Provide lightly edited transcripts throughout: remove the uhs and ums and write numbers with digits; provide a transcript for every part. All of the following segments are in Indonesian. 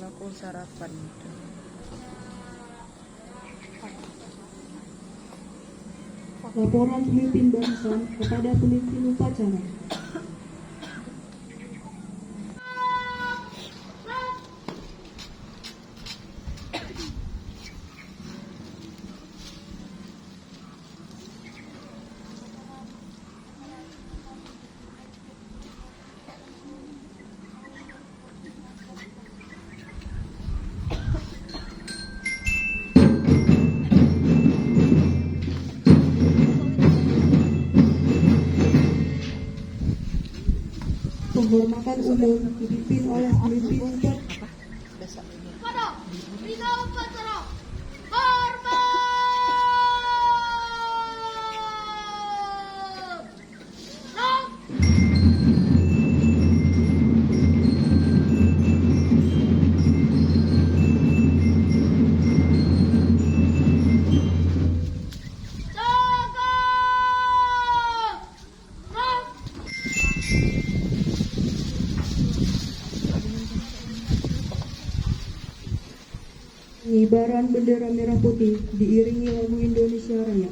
selaku sarapan. Laporan pemimpin barisan kepada pemimpin upacara. Penghormatan umum dipimpin oleh pemimpin upacara. Pengibaran bendera merah putih diiringi lagu Indonesia Raya.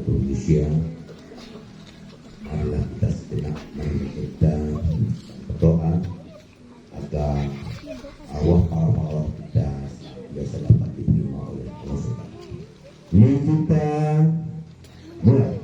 Indonesia adalah kita segenap kita berdoa agar arwah para pahlawan kita biasa dapat diterima oleh Allah SWT. Ini kita mulai.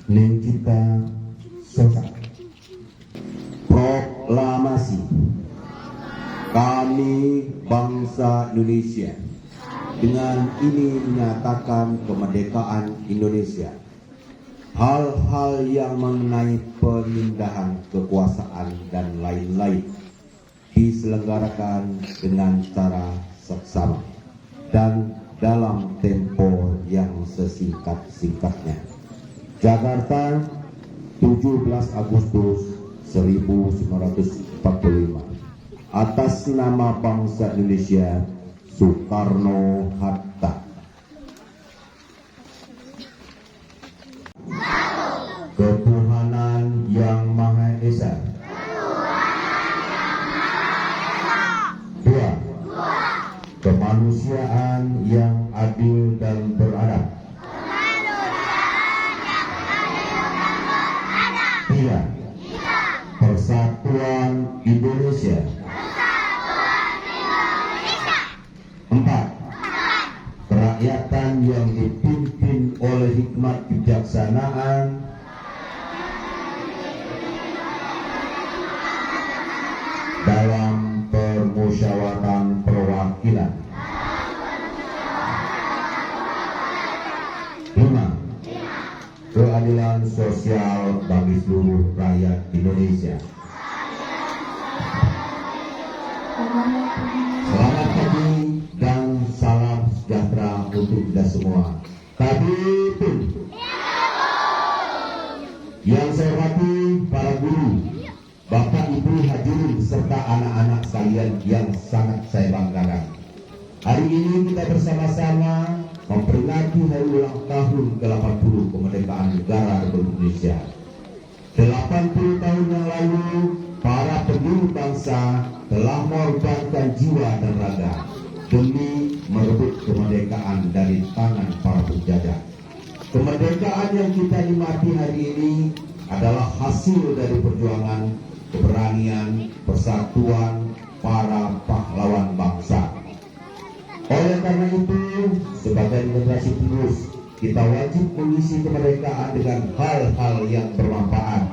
Ning kita selesai. Proklamasi kami bangsa Indonesia dengan ini menyatakan kemerdekaan Indonesia. Hal-hal yang mengenai pemindahan kekuasaan dan lain-lain diselenggarakan dengan cara seksama dan dalam tempo yang sesingkat-singkatnya. Jakarta, 17 Agustus 1945 atas nama bangsa Indonesia Soekarno-Hatta. Ketuhanan Yang Maha Esa. Dua, kemanusiaan yang adil dan beradab. Tiga, persatuan Indonesia. Empat, kerakyatan yang dipimpin oleh hikmat kebijaksanaan dalam permusyawaratan perwakilan. Lima, keadilan sosial bagi seluruh rakyat Indonesia. Selamat pagi dan salam sejahtera untuk kita semua. Tabibun. Yang saya hormati para guru, Bapak Ibu hadirin serta anak-anak sekalian yang sangat saya banggakan. Hari ini kita bersama-sama memperingati hari ulang tahun ke-80 kemerdekaan negara Republik Indonesia. 80 tahun yang lalu, para pendiri bangsa telah mengorbankan jiwa dan raga demi merebut kemerdekaan dari tangan para penjajah. Kemerdekaan yang kita nikmati hari ini adalah hasil dari perjuangan, keberanian, persatuan para pahlawan bangsa. Oleh karena itu, sebagai generasi penerus, kita wajib mengisi kemerdekaan dengan hal-hal yang bermanfaat.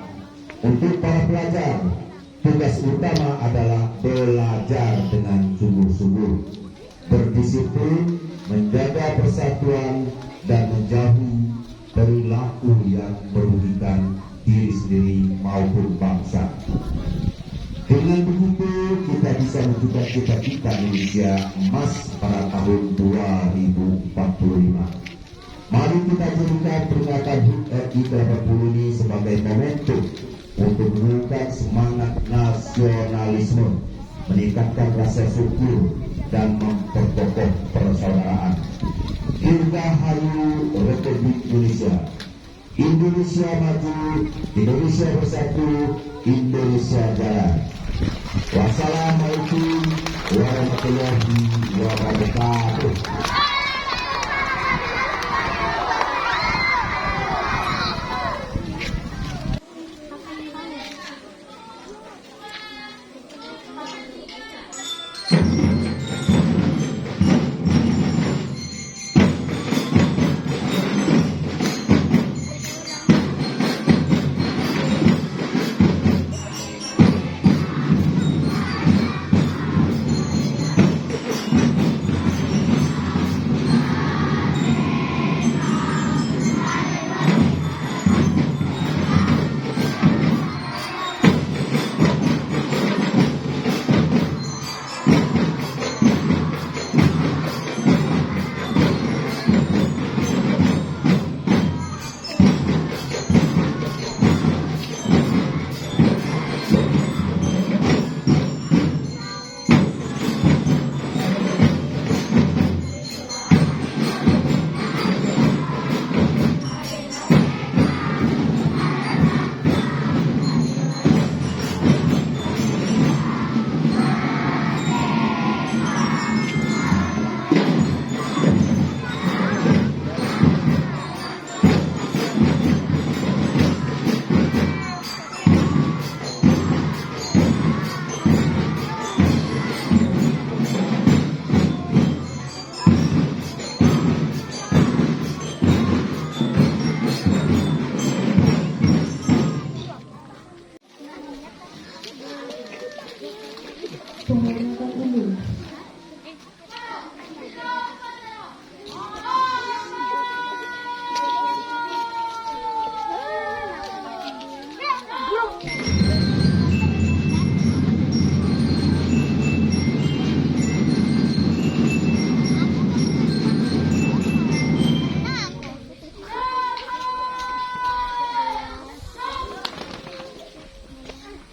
Untuk para pelajar, tugas utama adalah belajar dengan sungguh-sungguh, berdisiplin, menjaga persatuan, dan menjauhi perilaku yang merugikan diri sendiri maupun bangsa. Dengan begitu, kita bisa mewujudkan cita-cita Indonesia emas pada tahun 2045. Mari kita jadikan peringatan HUT RI ke-80 ini sebagai momentum untuk menumbuhkan semangat nasionalisme, meningkatkan rasa syukur, dan memperkokoh persaudaraan. Dirgahayu Republik Indonesia. Indonesia maju, Indonesia bersatu, Indonesia jaya. Wassalamualaikum warahmatullahi wabarakatuh.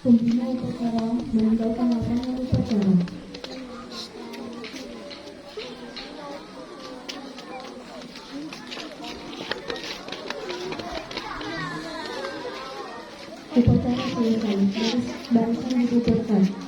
Pembina upacara meninggalkan lapangan upacara. Upacara selesai, barisan dibubarkan.